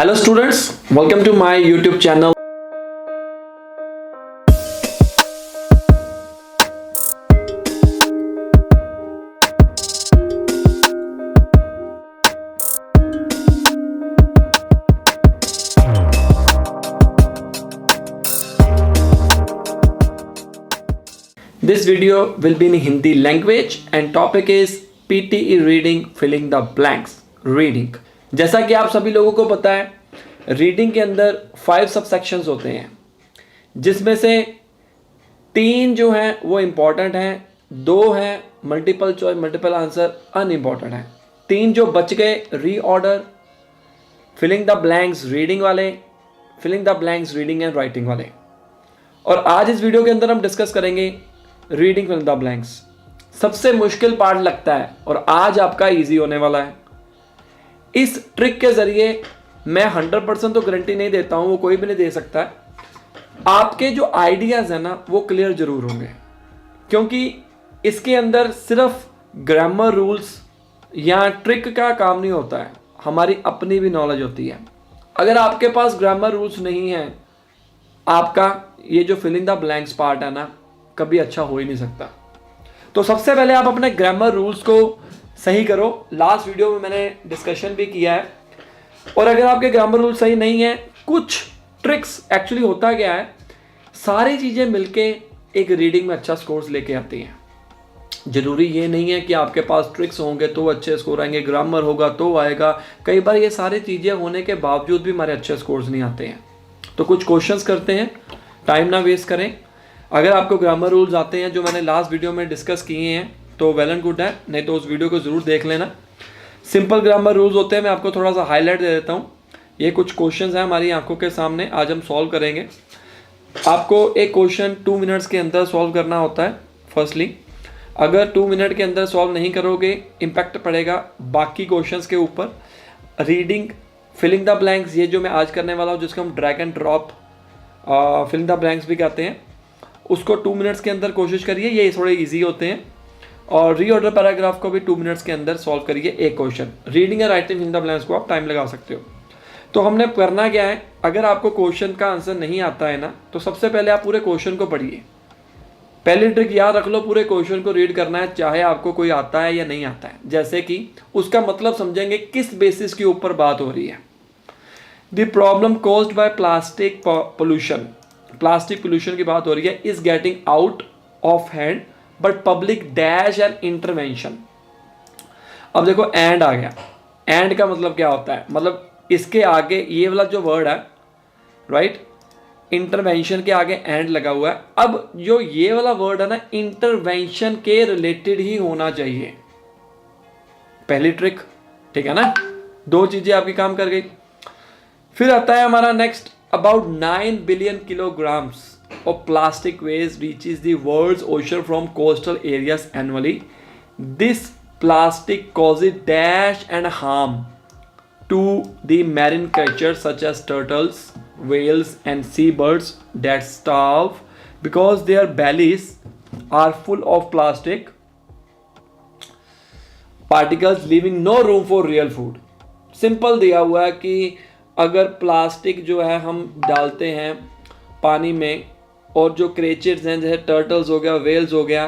Hello students, welcome to my YouTube channel. This video will be in Hindi language and topic is PTE reading filling the blanks. Reading. जैसा कि आप सभी लोगों को पता है रीडिंग के अंदर 5 सबसेक्शंस होते हैं जिसमें से 3 जो हैं वो इम्पॉर्टेंट हैं, 2 हैं multiple choice multiple answer unimportant हैं, 3 जो बच गए reorder, filling the blanks reading वाले, filling the blanks reading and writing वाले। और आज इस वीडियो के अंदर हम डिस्कस करेंगे रीडिंग फिलिंग द ब्लैंक्स। सबसे मुश्किल पार्ट लगता है और आज आपका ईजी होने वाला है। इस ट्रिक के जरिए मैं 100% तो गारंटी नहीं देता हूं, वो कोई भी नहीं दे सकता है। आपके जो आइडियाज है ना वो क्लियर जरूर होंगे, क्योंकि इसके अंदर सिर्फ ग्रामर रूल्स या ट्रिक का काम नहीं होता है, हमारी अपनी भी नॉलेज होती है। अगर आपके पास ग्रामर रूल्स नहीं है, आपका ये जो फिलिंग द ब्लैंक्स पार्ट है ना कभी अच्छा हो ही नहीं सकता। तो सबसे पहले आप अपने ग्रामर रूल्स को सही करो। लास्ट वीडियो में मैंने डिस्कशन भी किया है। और अगर आपके ग्रामर रूल सही नहीं है, कुछ ट्रिक्स एक्चुअली होता क्या है, सारी चीज़ें मिलके एक रीडिंग में अच्छा स्कोर्स लेके आती हैं। ज़रूरी ये नहीं है कि आपके पास ट्रिक्स होंगे तो अच्छे स्कोर आएंगे, ग्रामर होगा तो आएगा। कई बार ये सारी चीज़ें होने के बावजूद भी हमारे अच्छे स्कोर्स नहीं आते हैं। तो कुछ क्वेश्चंस करते हैं, टाइम ना वेस्ट करें। अगर आपको ग्रामर रूल्स आते हैं जो मैंने लास्ट वीडियो में डिस्कस किए हैं तो वेल एंड गुड है, नहीं तो उस वीडियो को ज़रूर देख लेना। सिंपल ग्रामर रूल्स होते हैं, मैं आपको थोड़ा सा हाईलाइट दे देता हूँ। ये कुछ क्वेश्चंस हैं हमारी आंखों के सामने, आज हम सॉल्व करेंगे। आपको एक क्वेश्चन 2 मिनट्स के अंदर सॉल्व करना होता है। फर्स्टली अगर 2 मिनट के अंदर सॉल्व नहीं करोगे इम्पैक्ट पड़ेगा बाकी क्वेश्चंस के ऊपर। रीडिंग फिलिंग द ब्लैंक्स, ये जो मैं आज करने वाला हूँ जिसको हम drag and drop filling the blanks भी कहते हैं, उसको 2 मिनट्स के अंदर कोशिश करिए, ये थोड़े ईजी होते हैं। और रीऑर्डर पैराग्राफ को भी 2 मिनट्स के अंदर सॉल्व करिए एक क्वेश्चन। रीडिंग या राइटिंग इन द ब्लैंक्स को आप टाइम लगा सकते हो। तो हमने करना क्या है, अगर आपको क्वेश्चन का आंसर नहीं आता है ना तो सबसे पहले आप पूरे क्वेश्चन को पढ़िए। पहली ट्रिक याद रख लो, पूरे क्वेश्चन को रीड करना है, चाहे आपको कोई आता है या नहीं आता है। जैसे कि उसका मतलब समझेंगे किस बेसिस के ऊपर बात हो रही है। The problem caused by plastic pollution, plastic pollution की बात हो रही है, is getting out of hand but public dash and intervention. अब देखो एंड आ गया। एंड का मतलब क्या होता है, मतलब इसके आगे ये वाला जो वर्ड है राइट, इंटरवेंशन के आगे एंड लगा हुआ है। अब जो ये वाला वर्ड है ना इंटरवेंशन के रिलेटेड ही होना चाहिए। पहली ट्रिक, ठीक है ना, 2 चीजें आपकी काम कर गई। फिर आता है हमारा next, about 9 billion kilograms of plastic waste reaches the world's ocean from coastal areas annually. This plastic causes dash and harm to the marine creatures such as turtles, whales and seabirds that starve because their bellies are full of plastic particles leaving no room for real food. Simple दिया हुआ है कि अगर plastic जो है हम डालते हैं पानी में और जो क्रेचर्स हैं जैसे टर्टल्स हो गया, वेल्स हो गया,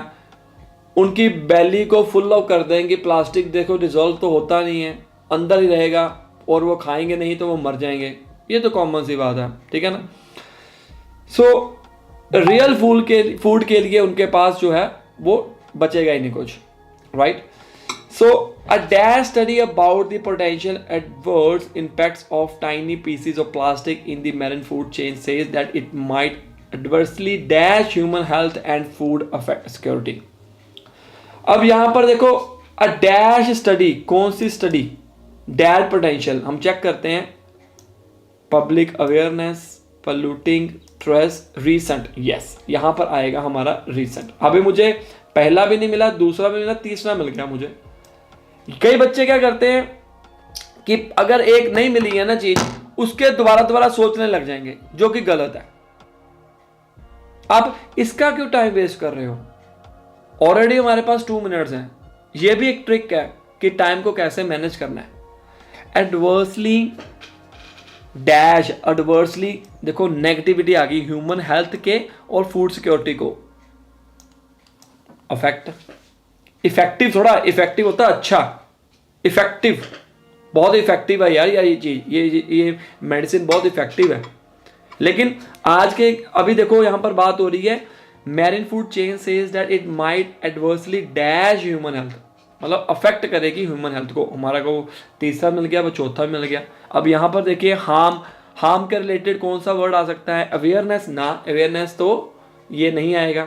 उनकी बेली को फुल ऑफ कर देंगे। प्लास्टिक देखो डिजोल्व तो होता नहीं है, अंदर ही रहेगा और वो खाएंगे नहीं तो वो मर जाएंगे। ये तो कॉमन सी बात है, ठीक है ना। सो रियल फूड के लिए उनके पास जो है वो बचेगा ही नहीं कुछ, right. So, a dash study about the potential adverse impacts of tiny pieces of plastic in the marine food chain says that it might adversely dash human health and food affect security. अब यहां पर देखो a dash study, कौन सी study, dash potential हम check करते हैं, public awareness, polluting, stress, recent. Yes, यहां पर आएगा हमारा रीसेंट। अभी मुझे पहला भी नहीं मिला, दूसरा भी मिला, तीसरा मिल गया मुझे। कई बच्चे क्या करते हैं कि अगर एक नहीं मिली है ना चीज, उसके दोबारा सोचने लग जाएंगे, जो कि गलत है। आप इसका क्यों टाइम वेस्ट कर रहे हो, ऑलरेडी हमारे पास 2 मिनट्स हैं। ये भी एक ट्रिक है कि टाइम को कैसे मैनेज करना है। एडवर्सली डैश एडवर्सली, देखो नेगेटिविटी आ गई ह्यूमन हेल्थ के और फूड सिक्योरिटी को अफेक्ट। इफेक्टिव, थोड़ा इफेक्टिव होता है अच्छा, इफेक्टिव, बहुत इफेक्टिव है यार ये चीज, ये मेडिसिन बहुत इफेक्टिव है। लेकिन आज के अभी देखो यहां पर बात हो रही है, marine food chain says that it might adversely dash human health, मतलब अफेक्ट करेगी ह्यूमन हेल्थ को। हमारा को तीसरा मिल गया, वो चौथा मिल गया। अब यहाँ पर देखिए हार्म के रिलेटेड कौन सा वर्ड आ सकता है? अवेयरनेस ना, अवेयरनेस तो ये नहीं आएगा।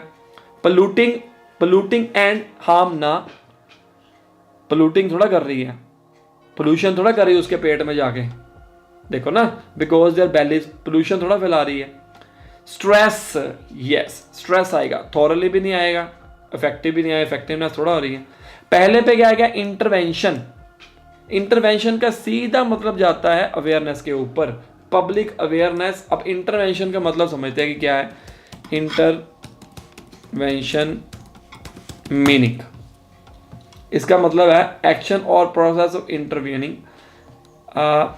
पोल्यूटिंग एंड हार्म ना, पोल्यूटिंग थोड़ा कर रही है, पोल्यूशन थोड़ा कर रही है उसके पेट में जाके, देखो ना, बिकॉज देयर बेली पोल्यूशन थोड़ा फैला रही है। स्ट्रेस, यस स्ट्रेस आएगा, थॉरली भी नहीं आएगा, इफेक्टिव भी नहीं आएगा, इफेक्टिवनेस थोड़ा हो रही है। पहले पे क्या आएगा? इंटरवेंशन। इंटरवेंशन का सीधा मतलब जाता है अवेयरनेस के ऊपर, पब्लिक अवेयरनेस। अब इंटरवेंशन का मतलब समझते हैं कि क्या है। इंटरवेंशन मीनिंग, इसका मतलब है एक्शन और प्रोसेस ऑफ इंटरवीनिंग।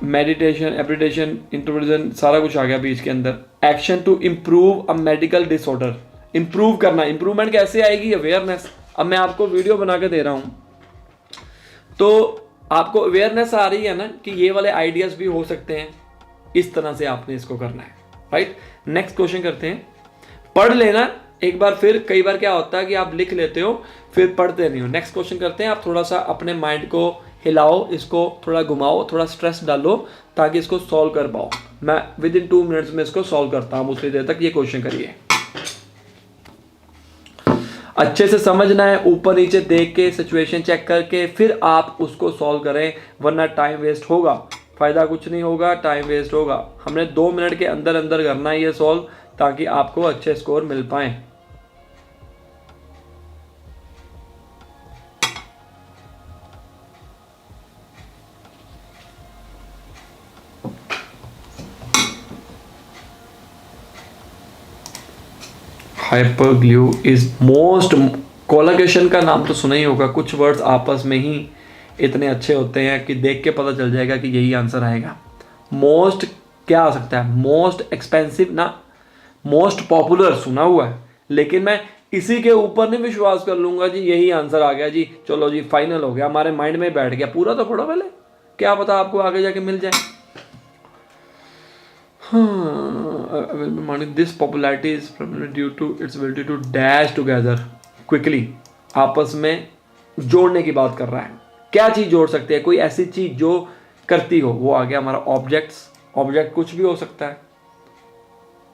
मेडिटेशन, एप्रिटेशन, इंटरप्रिटेशन, सारा कुछ आ गया बीच के अंदर। Action to improve a medical disorder, improve करना, इम्प्रूवमेंट कैसे आएगी? अवेयरनेस। अब मैं आपको वीडियो बना के दे रहा हूँ तो आपको अवेयरनेस आ रही है ना कि ये वाले आइडियाज भी हो सकते हैं, इस तरह से आपने इसको करना है, राइट। नेक्स्ट क्वेश्चन करते हैं। पढ़ लेना एक बार, फिर कई बार क्या होता है कि आप लिख लेते हो फिर पढ़ते नहीं हो। नेक्स्ट क्वेश्चन करते हैं। आप थोड़ा सा अपने माइंड को हिलाओ, इसको थोड़ा घुमाओ, थोड़ा स्ट्रेस डालो ताकि इसको सॉल्व कर पाओ। मैं विद इन 2 मिनट्स में इसको सॉल्व करता हूँ, उतनी देर तक ये क्वेश्चन करिए। अच्छे से समझना है, ऊपर नीचे देख के सिचुएशन चेक करके फिर आप उसको सॉल्व करें, वरना टाइम वेस्ट होगा, फायदा कुछ नहीं होगा, टाइम वेस्ट होगा। हमने 2 मिनट के अंदर अंदर करना है ये सॉल्व, ताकि आपको अच्छे स्कोर मिल पाए। हाइपरग्लू इज मोस्ट, कोलागेशन का नाम तो सुना ही होगा। कुछ वर्ड्स आपस में ही इतने अच्छे होते हैं कि देख के पता चल जाएगा कि यही आंसर आएगा। मोस्ट क्या आ सकता है? मोस्ट एक्सपेंसिव ना, मोस्ट पॉपुलर सुना हुआ है, लेकिन मैं इसी के ऊपर नहीं विश्वास कर लूंगा जी यही आंसर आ गया जी, चलो जी फाइनल हो गया, हमारे माइंड में बैठ गया। पूरा तो पढ़ो पहले, क्या पता आपको आगे जाके मिल जाए। This popularity is due to its ability to dash together quickly, आपस में जोड़ने की बात कर रहा है। क्या चीज जोड़ सकते हैं? कोई ऐसी चीज जो करती हो, वो आ गया हमारा ऑब्जेक्ट्स। ऑब्जेक्ट कुछ भी हो सकता है,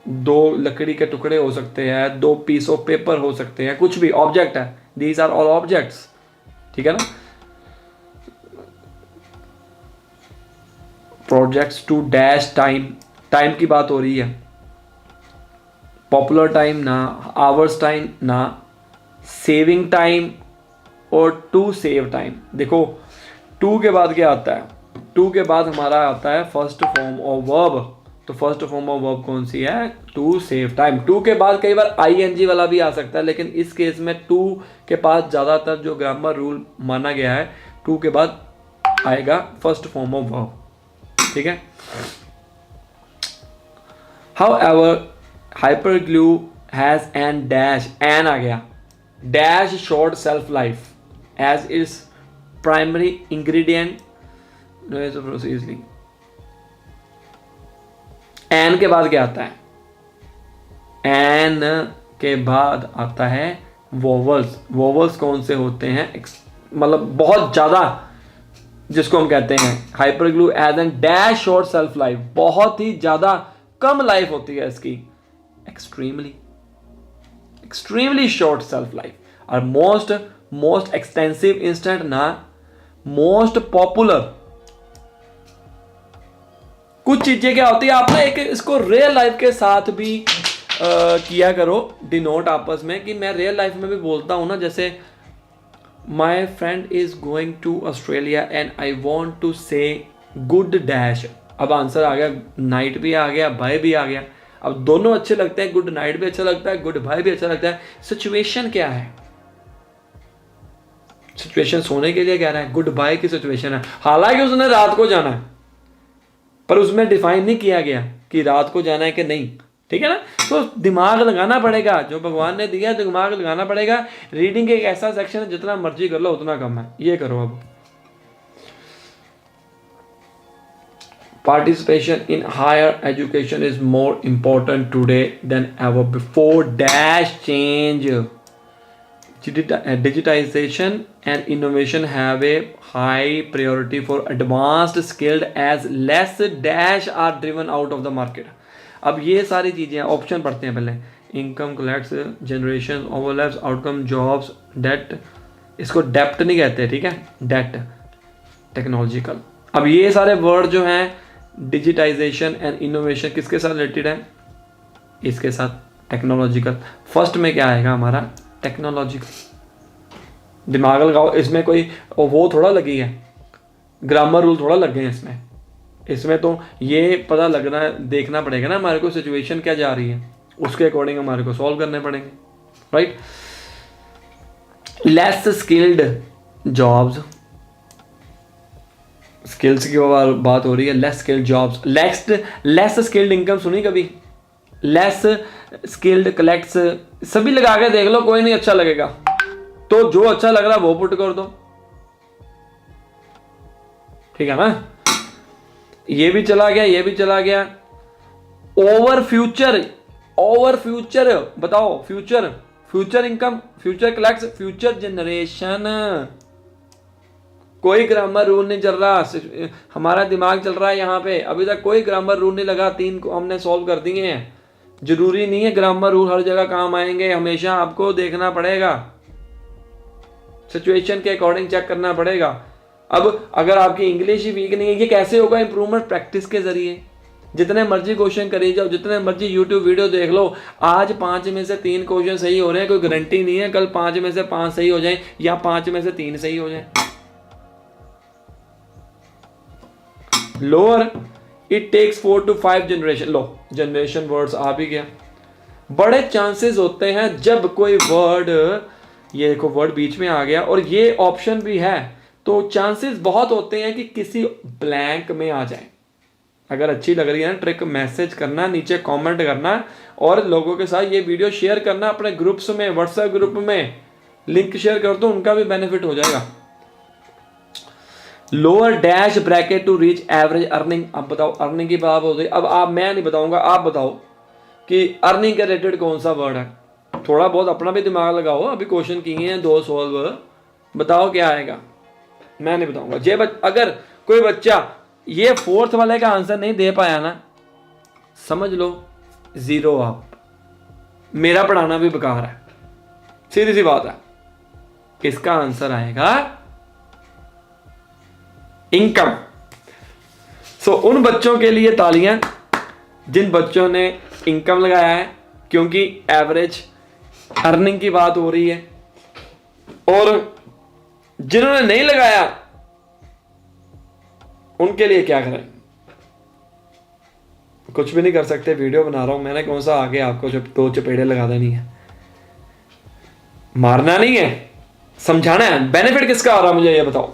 2 लकड़ी के टुकड़े हो सकते हैं, 2 पीस ऑफ पेपर हो सकते हैं, कुछ भी ऑब्जेक्ट है। दीज आर ऑल ऑब्जेक्ट्स, ठीक है ना। Projects to dash time, time की बात हो रही है। पॉपुलर टाइम ना, आवर्स टाइम ना, सेविंग टाइम और टू सेव टाइम। देखो टू के बाद क्या आता है? टू के बाद हमारा आता है फर्स्ट फॉर्म ऑफ वर्ब। तो फर्स्ट फॉर्म ऑफ वर्ब कौन सी है? To save time. टू के बाद कई बार आईएनजी वाला भी आ सकता है, लेकिन इस केस में टू के पास ज़्यादातर जो ग्रामर रूल माना गया है, टू के बाद आएगा फर्स्ट फॉर्म ऑफ वर्ब, ठीक है। However, hyperglue has an dash, an आ गया, dash short shelf life as its primary ingredient. easily. an के बाद क्या आता है? an के बाद आता है वोवल्स। वोवल्स कौन से होते हैं? मतलब बहुत ज़्यादा, जिसको हम कहते हैं हाइपरग्लू as an dash short shelf life, बहुत ही ज़्यादा कम लाइफ होती है इसकी, एक्सट्रीमली शॉर्ट सेल्फ लाइफ। और मोस्ट एक्सटेंसिव इंस्टेंट ना, मोस्ट पॉपुलर। कुछ चीजें क्या होती है, आप ना एक इसको रियल लाइफ के साथ भी किया करो डिनोट आपस में, कि मैं रियल लाइफ में भी बोलता हूं ना, जैसे my friend is going to Australia and I want to say good dash. अब आंसर आ गया, नाइट भी आ गया, बाय भी आ गया। अब दोनों अच्छे लगते हैं, गुड नाइट भी अच्छा लगता है, गुड बाय भी अच्छा लगता है। सिचुएशन क्या है? सिचुएशन सोने के लिए कह रहा है, गुड बाय की सिचुएशन है, हालांकि उसने रात को जाना है, पर उसमें डिफाइन नहीं किया गया कि रात को जाना है कि नहीं, ठीक है ना। तो दिमाग लगाना पड़ेगा, जो भगवान ने दिया है दिमाग लगाना पड़ेगा। रीडिंग एक ऐसा सेक्शन है जितना मर्जी कर लो उतना कम है, ये करो। अब participation in higher education is more important today than ever before dash change. Digitization and innovation have a high priority for advanced skilled as less dash are driven out of the market. अब ये सारी चीज़ें option पढ़ते हैं पहले। Income collects, generation, overlaps, outcome, jobs, debt, इसको डेप्ट नहीं कहते, ठीक है, डेट, टेक्नोलॉजिकल। अब ये सारे वर्ड जो हैं, डिजिटाइजेशन एंड इनोवेशन, किसके साथ रिलेटेड है? इसके साथ, टेक्नोलॉजिकल। फर्स्ट में क्या आएगा हमारा? टेक्नोलॉजिकल। दिमाग लगाओ, इसमें कोई वो थोड़ा लगी है, ग्रामर रूल थोड़ा लग गए हैं इसमें तो ये पता लगना, देखना पड़ेगा ना हमारे को सिचुएशन क्या जा रही है, उसके अकॉर्डिंग हमारे को सॉल्व करने पड़ेंगे, right. Less skilled jobs, skills की बात हो रही है, less skilled jobs, less skilled income सुनी कभी? लेस स्किल्ड कलेक्ट्स, सभी लगा के देख लो, कोई नहीं अच्छा लगेगा, तो जो अच्छा लग रहा है वो पुट कर दो, ठीक है ना। ये भी चला गया, ये भी चला गया। ओवर फ्यूचर बताओ, future income, future collects, future generation. कोई ग्रामर रूल नहीं चल रहा, हमारा दिमाग चल रहा है यहाँ पे, अभी तक कोई ग्रामर रूल नहीं लगा, 3 को हमने सॉल्व कर दिए हैं। जरूरी नहीं है ग्रामर रूल हर जगह काम आएंगे, हमेशा आपको देखना पड़ेगा, सिचुएशन के अकॉर्डिंग चेक करना पड़ेगा। अब अगर आपकी इंग्लिश ही वीक नहीं है, ये कैसे होगा? इंप्रूवमेंट प्रैक्टिस के जरिए। जितने मर्जी क्वेश्चन करी जाओ, जितने मर्जी यूट्यूब वीडियो देख लो, आज 5 में से 3 क्वेश्चन सही हो रहे हैं, कोई गारंटी नहीं है कल 5 में से 5 सही हो जाए या 5 में से 3 सही हो जाए। Lower it takes 4 to 5 generation, low generation words आ भी गया। बड़े चांसेस होते हैं जब कोई वर्ड, ये देखो वर्ड बीच में आ गया और ये ऑप्शन भी है, तो चांसेस बहुत होते हैं कि किसी ब्लैंक में आ जाए। अगर अच्छी लग रही है ना ट्रिक, मैसेज करना, नीचे कमेंट करना और लोगों के साथ ये वीडियो शेयर करना, अपने ग्रुप्स में, व्हाट्सएप ग्रुप में लिंक शेयर कर दो, उनका भी बेनिफिट हो जाएगा। Lower dash bracket to reach average earning. अब बताओ, अर्निंग की बात होती है, अब आप, मैं नहीं बताऊंगा, आप बताओ कि अर्निंग के रिलेटेड कौन सा वर्ड है। थोड़ा बहुत अपना भी दिमाग लगाओ, अभी क्वेश्चन किए हैं 2 सॉल्व, बताओ क्या आएगा। मैं नहीं बताऊंगा। अगर कोई बच्चा ये 4th वाले का आंसर नहीं दे पाया ना, समझ लो 0 आप, मेरा पढ़ाना भी बेकार है, सीधी सी बात है। इसका आंसर आएगा इनकम। सो उन बच्चों के लिए तालियां जिन बच्चों ने इनकम लगाया है, क्योंकि एवरेज अर्निंग की बात हो रही है। और जिन्होंने नहीं लगाया उनके लिए क्या करें? कुछ भी नहीं कर सकते, वीडियो बना रहा हूं मैंने, कौन सा आगे आपको 2 चपेड़े लगा देनी है, मारना नहीं है, समझाना है। बेनिफिट किसका आ रहा मुझे ये बताओ।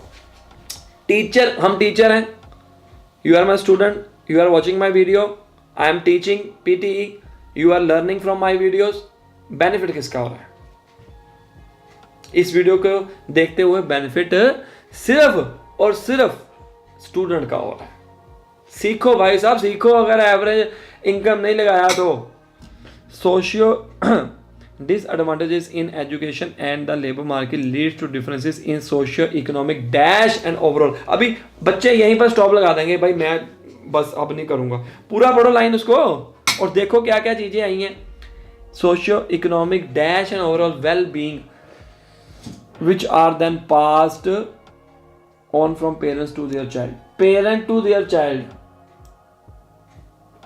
टीचर, हम टीचर हैं, you are my student, you are watching my video, I am teaching PTE, you are learning from my videos. Benefit किसका हो रहा है? इस वीडियो को देखते हुए बेनिफिट सिर्फ और सिर्फ स्टूडेंट का हो रहा है। सीखो भाई साहब, सीखो। अगर एवरेज इनकम नहीं लगाया तो socio disadvantages in education and the labour market leads to differences in socio economic dash and overall. अभी बच्चे यहीं पर स्टॉप लगा देंगे, भाई मैं बस अब नहीं करूंगा, पूरा पढ़ो लाइन उसको और देखो क्या क्या चीजें आई हैं। Socio economic dash and overall well being which are then passed on from parents to their child, parent to their child,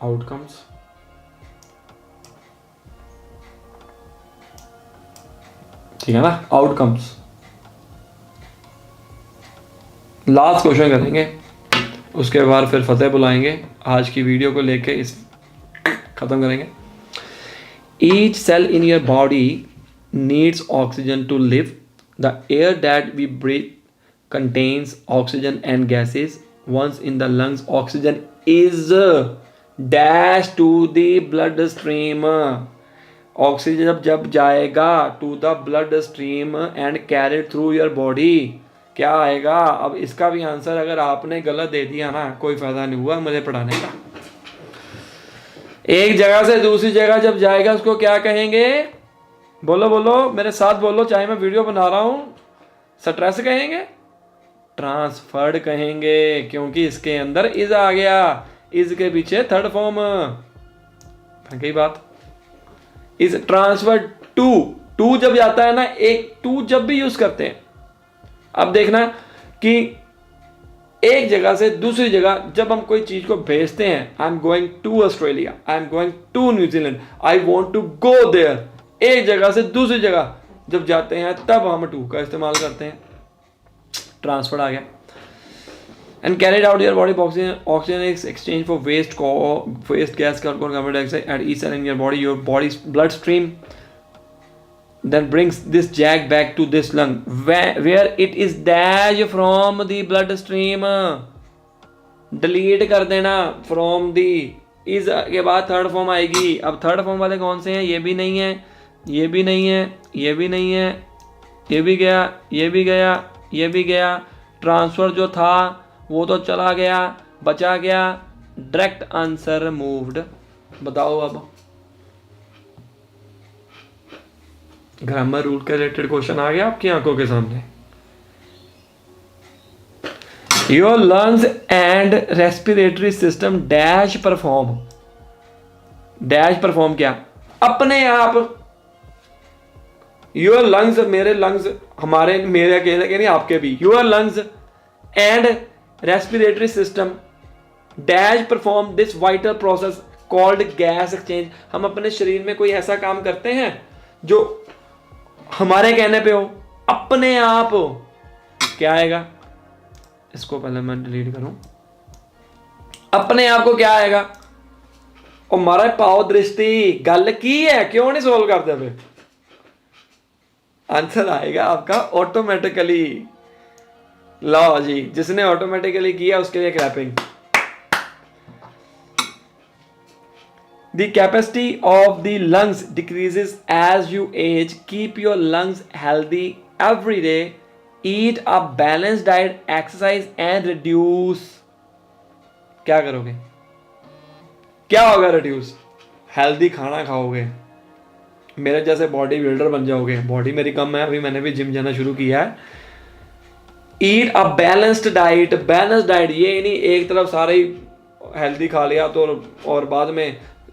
outcomes, ठीक है ना, आउटकम्स। लास्ट क्वेश्चन करेंगे, उसके बाद फिर फतेह बुलाएंगे, आज की वीडियो को लेके इस खत्म करेंगे। Each cell in your body needs oxygen to live. The air that we breathe contains oxygen and gases once in the lungs, oxygen is dash to the blood stream. Oxygen जब जाएगा to the blood stream and carried through your body, क्या आएगा? अब इसका भी answer अगर आपने गलत दे दिया ना, कोई फायदा नहीं हुआ मुझे पढ़ाने का। एक जगह से दूसरी जगह जब जाएगा उसको क्या कहेंगे? बोलो बोलो मेरे साथ बोलो, चाहे मैं वीडियो बना रहा हूं। स्ट्रेस कहेंगे? ट्रांसफर्ड कहेंगे, क्योंकि इसके अंदर इज आ गया, इज के पीछे थर्ड फॉर्म। गई बात। इज ट्रांसफर टू जब जाता है ना, एक टू जब भी यूज करते हैं, अब देखना कि एक जगह से दूसरी जगह जब हम कोई चीज को भेजते हैं, I am going to Australia, I am going to New Zealand, I want to go there, एक जगह से दूसरी जगह जब जाते हैं तब हम टू का इस्तेमाल करते हैं। ट्रांसफर आ गया। And carried out your body oxygen is exchange for waste gas carbon dioxide at each cell in your body, your body blood stream then brings this jag back to this lung where it is dash from the blood stream. delete कर देना from the is के बाद third form आएगी। अब third form वाले कौन से हैं? ये भी नहीं है, ये भी नहीं है, ये भी नहीं है, ये भी गया, ये भी गया, ये भी गया। ट्रांसफर जो था वो तो चला गया, बचा गया डायरेक्ट आंसर मूव्ड। बताओ अब ग्रामर रूल के रिलेटेड क्वेश्चन आ गया आपकी आंखों के सामने। Your lungs and respiratory system dash perform, dash perform क्या? अपने आप। योर लंग्स, मेरे लंग्स, हमारे, मेरे अकेले के नहीं आपके भी, your lungs and respiratory system dash perform this vital process called gas exchange. हम अपने शरीर में कोई ऐसा काम करते हैं जो हमारे कहने पे हो, अपने आप हो, क्या आएगा? इसको पहले मैं डिलीट करूं। अपने आप को क्या आएगा? और मारा पाओ दृष्टि गल की है, क्यों नहीं सोल्व करते पे? आंसर आएगा आपका ऑटोमेटिकली। लो जी, जिसने ऑटोमेटिकली किया उसके लिए clapping. The capacity of the lungs decreases as you age. Keep your lungs healthy every day. Eat a balanced diet, exercise and reduce. क्या करोगे? क्या होगा reduce? हेल्दी खाना खाओगे, मेरे जैसे बॉडी बिल्डर बन जाओगे। बॉडी मेरी कम है, अभी मैंने भी जिम जाना शुरू किया है। Eat a balanced diet, balanced diet ये नहीं एक तरफ सारा ही हेल्दी खा लिया तो और बाद में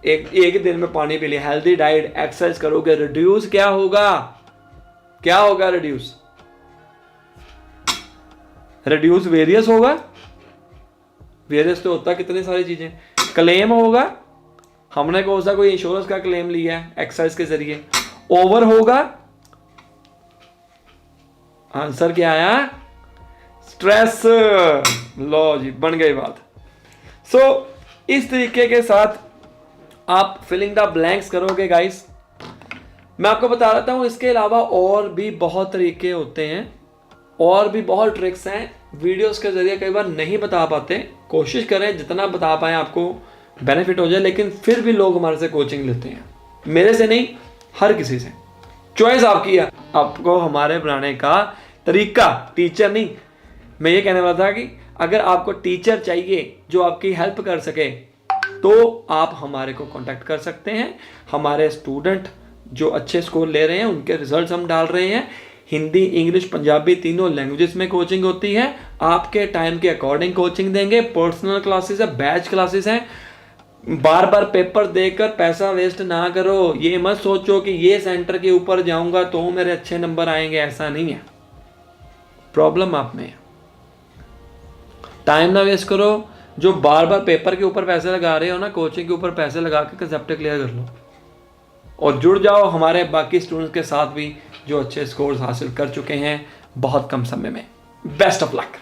एक ही दिन में पानी पी लिया। हेल्दी डाइट, एक्सरसाइज करोगे, रिड्यूस क्या होगा? क्या होगा रिड्यूस? रिड्यूस वेरियस होगा, वेरियस तो होता कितनी सारी चीजें। क्लेम होगा, हमने कौन सा कोई इंश्योरेंस का क्लेम लिया है एक्सरसाइज के जरिए। ओवर होगा, आंसर क्या आया? स्ट्रेस। लो जी, बन गई बात। सो इस तरीके के साथ आप फिलिंग द ब्लैंक्स करोगे गाइस। मैं आपको बता रहा हूं, इसके अलावा और भी बहुत तरीके होते हैं, और भी बहुत ट्रिक्स हैं, वीडियोस के जरिए कई बार नहीं बता पाते। कोशिश करें जितना बता पाए आपको बेनिफिट हो जाए, लेकिन फिर भी लोग हमारे से कोचिंग लेते हैं। मेरे से नहीं, हर किसी से। चॉइस आपकी है, आपको हमारे बनाने का तरीका, टीचर नहीं। मैं ये कहने वाला था कि अगर आपको टीचर चाहिए जो आपकी हेल्प कर सके तो आप हमारे को कांटेक्ट कर सकते हैं। हमारे स्टूडेंट जो अच्छे स्कोर ले रहे हैं उनके रिजल्ट्स हम डाल रहे हैं। हिंदी, इंग्लिश, पंजाबी तीनों लैंग्वेजेस में कोचिंग होती है। आपके टाइम के अकॉर्डिंग कोचिंग देंगे। पर्सनल क्लासेस है, बैच क्लासेस हैं। बार बार पेपर देकर पैसा वेस्ट ना करो। ये मत सोचो कि ये सेंटर के ऊपर जाऊंगा तो मेरे अच्छे नंबर आएंगे, ऐसा नहीं है। प्रॉब्लम आप में है। टाइम ना वेस्ट करो। जो बार बार पेपर के ऊपर पैसे लगा रहे हो ना, कोचिंग के ऊपर पैसे लगा के कंसेप्ट क्लियर कर लो और जुड़ जाओ हमारे बाकी स्टूडेंट्स के साथ भी जो अच्छे स्कोर्स हासिल कर चुके हैं बहुत कम समय में। Best of luck.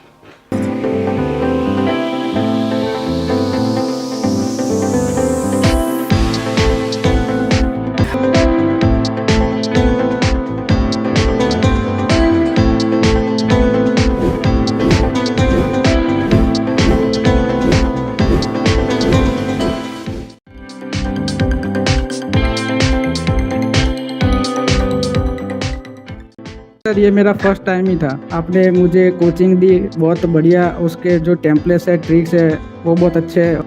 सर ये मेरा फर्स्ट टाइम ही था। आपने मुझे कोचिंग दी, बहुत बढ़िया। उसके जो टेम्पलेट्स है, ट्रिक्स है, वो बहुत अच्छे है।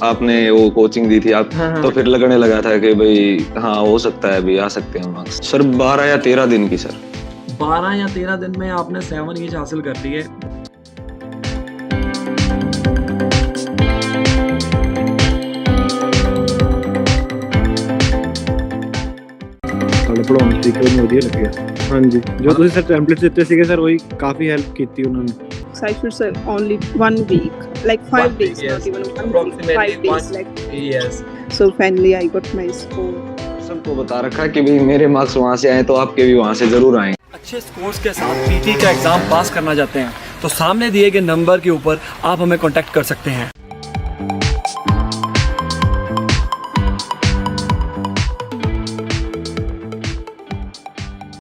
आपने वो कोचिंग दी थी आप, हाँ। तो फिर लगने लगा था कि भाई हाँ हो सकता है, अभी आ सकते हैं मार्क्स। सर 12 या 13 दिन की सर। 12 या 13 दिन में आपने 7 ईच हासिल कर लिए। ਪੜਾਉਣ ਤਰੀਕਾ ਮੈਨੂੰ ਵਧੀਆ ਲੱਗਿਆ। ਹਾਂਜੀ, ਜੋ ਤੁਸੀਂ ਸਰ ਟੈਂਪਲੇਟਸ ਦਿੱਤੇ ਸੀਗੇ ਸਰ, ਉਹੀ ਕਾਫੀ ਹੈਲਪ ਕੀਤੀ ਉਹਨਾਂ ਨੇ। So I should say only 1 week, like 5 days, not even 1 week, 5 days, like. Yes. So finally I got my score. सबको बता रखा कि भाई मेरे मार्क्स वहाँ से आए तो आपके भी वहाँ से जरूर आए। अच्छे स्कोर्स के साथ पीटी का एग्जाम पास करना चाहते हैं तो सामने दिए गए नंबर के ऊपर आप हमें कांटेक्ट कर सकते हैं।